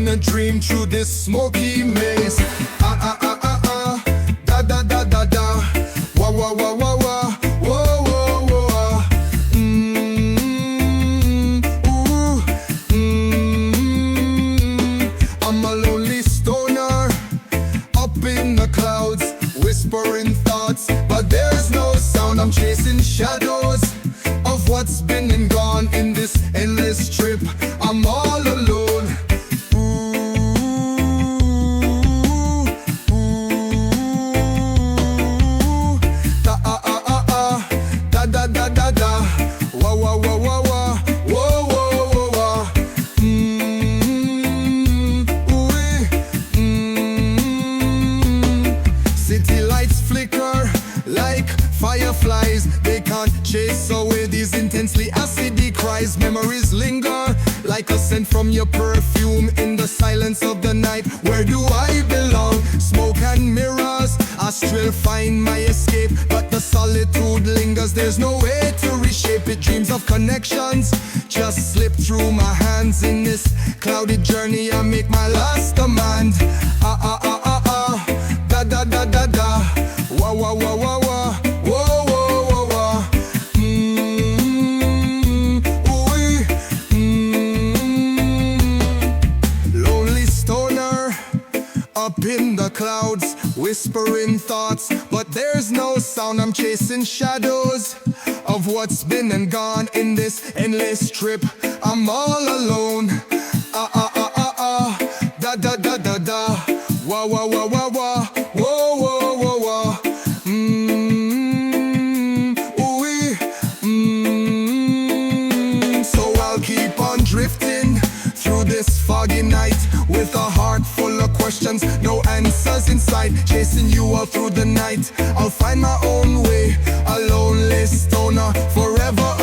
in a dream through this smoky maze. Da da da da da. Wah wah wah wah wah. Whoa whoa whoa. Ooh. I'm a lonely stoner up in the clouds, whispering thoughts, but there's no sound. I'm chasing shadows of what's been and gone in this endless trip. I'm all alone. Da da da da da. Wah wah wah wah wah. Whoa whoa whoa wah. City lights flicker like fireflies. They can't chase away these intensely acidic cries. Memories linger like a scent from your perfume in the silence of the night. Where do I belong? Smoke and mirrors, I still find my escape, but the solitude lingers. There's no way to reshape it. Dreams of connections just slip through my hands. In this clouded journey, I make my last demand. Da da da da da. Wah wah wah wah wah. Whoa whoa whoa wah. Lonely stoner up in the clouds, whispering thoughts, but there's no sound. I'm chasing shadows of what's been and gone in this endless trip. I'm all alone. Da da da da da. Wah wah wah wah wah. Whoa whoa whoa wah. So I'll keep on drifting through this foggy night with a heart full of questions, no answers in sight. Chasing you all through the night, I'll find my own way. A lonely stoner forever